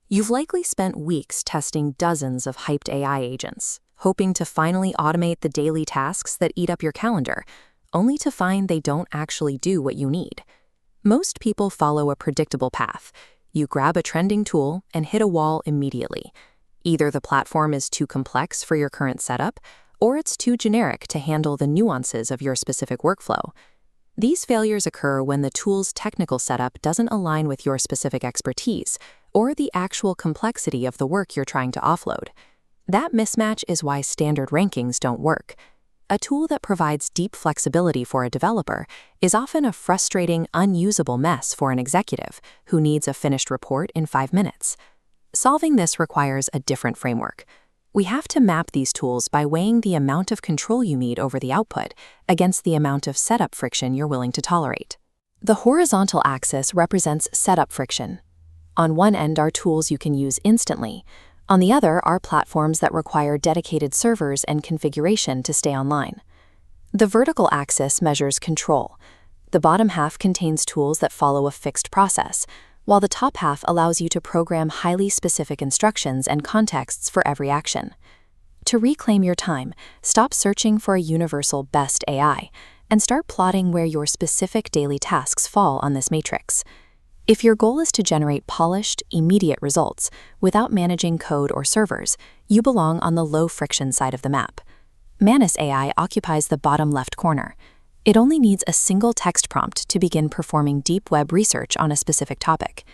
You've likely spent weeks testing dozens of hyped AI agents, hoping to finally automate the daily tasks that eat up your calendar, only to find they don't actually do what you need. Most people follow a predictable path. You grab a trending tool and hit a wall immediately. Either the platform is too complex for your current setup, or it's too generic to handle the nuances of your specific workflow. These failures occur when the tool's technical setup doesn't align with your specific expertise or the actual complexity of the work you're trying to offload. That mismatch is why standard rankings don't work. A tool that provides deep flexibility for a developer is often a frustrating, unusable mess for an executive who needs a finished report in 5 minutes. Solving this requires a different framework. We have to map these tools by weighing the amount of control you need over the output against the amount of setup friction you're willing to tolerate. The horizontal axis represents setup friction. On one end are tools you can use instantly. On the other are platforms that require dedicated servers and configuration to stay online. The vertical axis measures control. The bottom half contains tools that follow a fixed process, while the top half allows you to program highly specific instructions and contexts for every action. To reclaim your time, stop searching for a universal best AI and start plotting where your specific daily tasks fall on this matrix. If your goal is to generate polished, immediate results without managing code or servers, you belong on the low-friction side of the map. Manus AI occupies the bottom left corner. It only needs a single text prompt to begin performing deep web research on a specific topic.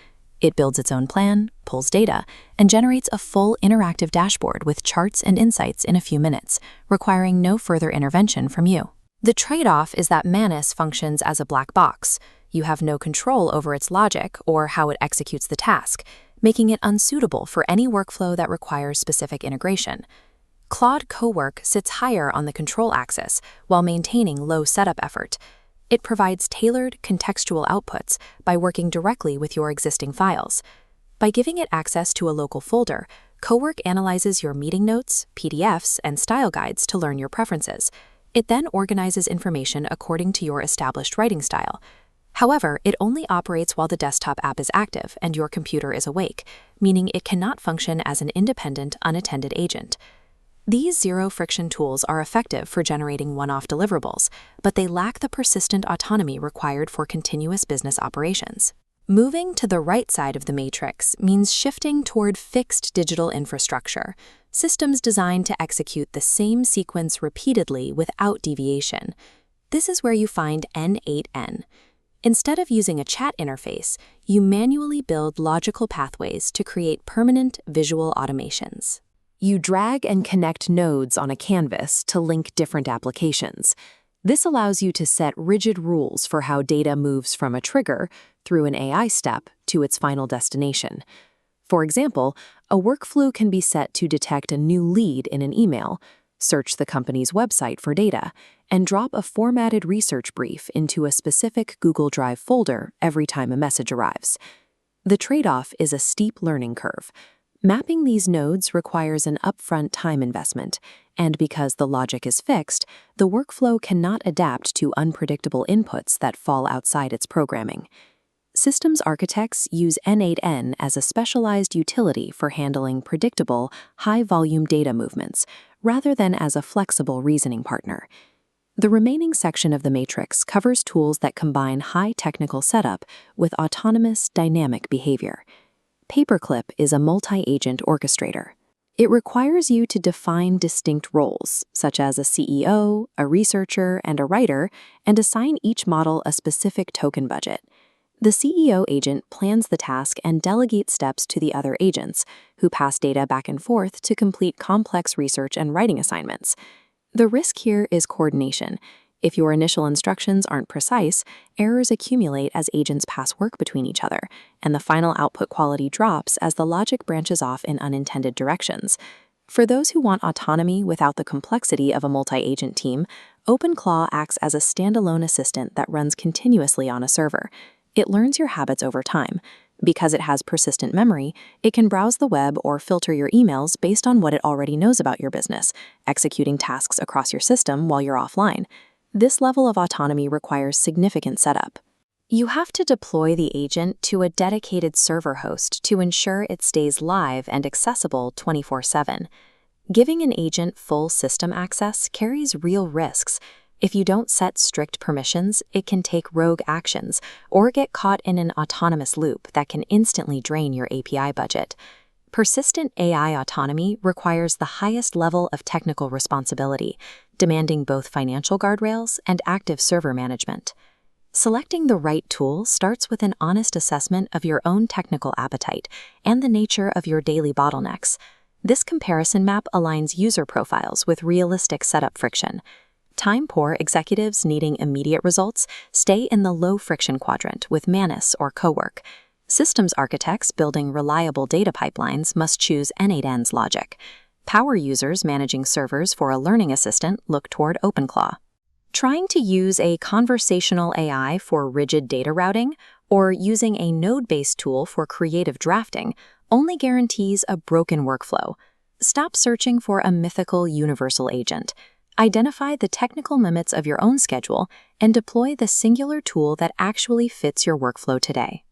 It builds its own plan, pulls data, and generates a full interactive dashboard with charts and insights in a few minutes, requiring no further intervention from you. The trade-off is that Manus functions as a black box. You have no control over its logic or how it executes the task, making it unsuitable for any workflow that requires specific integration. Claude Cowork sits higher on the control axis while maintaining low setup effort. It provides tailored, contextual outputs by working directly with your existing files. By giving it access to a local folder, Cowork analyzes your meeting notes, PDFs, and style guides to learn your preferences. It then organizes information according to your established writing style. However, it only operates while the desktop app is active and your computer is awake, meaning it cannot function as an independent, unattended agent. These zero-friction tools are effective for generating one-off deliverables, but they lack the persistent autonomy required for continuous business operations. Moving to the right side of the matrix means shifting toward fixed digital infrastructure, systems designed to execute the same sequence repeatedly without deviation. This is where you find N8N. Instead of using a chat interface, you manually build logical pathways to create permanent visual automations. You drag and connect nodes on a canvas to link different applications. This allows you to set rigid rules for how data moves from a trigger through an AI step to its final destination. For example, a workflow can be set to detect a new lead in an email, search the company's website for data, and drop a formatted research brief into a specific Google Drive folder every time a message arrives. The trade-off is a steep learning curve. Mapping these nodes requires an upfront time investment, and because the logic is fixed, the workflow cannot adapt to unpredictable inputs that fall outside its programming. Systems architects use N8N as a specialized utility for handling predictable, high-volume data movements, rather than as a flexible reasoning partner. The remaining section of the matrix covers tools that combine high technical setup with autonomous, dynamic behavior. Paperclip is a multi-agent orchestrator. It requires you to define distinct roles, such as a CEO, a researcher, and a writer, and assign each model a specific token budget. The CEO agent plans the task and delegates steps to the other agents, who pass data back and forth to complete complex research and writing assignments. The risk here is coordination. If your initial instructions aren't precise, errors accumulate as agents pass work between each other, and the final output quality drops as the logic branches off in unintended directions. For those who want autonomy without the complexity of a multi-agent team, OpenClaw acts as a standalone assistant that runs continuously on a server. It learns your habits over time. Because it has persistent memory, it can browse the web or filter your emails based on what it already knows about your business, executing tasks across your system while you're offline. This level of autonomy requires significant setup. You have to deploy the agent to a dedicated server host to ensure it stays live and accessible 24/7. Giving an agent full system access carries real risks. If you don't set strict permissions, it can take rogue actions or get caught in an autonomous loop that can instantly drain your API budget. Persistent AI autonomy requires the highest level of technical responsibility, demanding both financial guardrails and active server management. Selecting the right tool starts with an honest assessment of your own technical appetite and the nature of your daily bottlenecks. This comparison map aligns user profiles with realistic setup friction. Time-poor executives needing immediate results stay in the low-friction quadrant with Manus or Cowork. Systems architects building reliable data pipelines must choose N8N's logic. Power users managing servers for a learning assistant look toward OpenClaw. Trying to use a conversational AI for rigid data routing or using a node-based tool for creative drafting only guarantees a broken workflow. Stop searching for a mythical universal agent. Identify the technical limits of your own schedule and deploy the singular tool that actually fits your workflow today.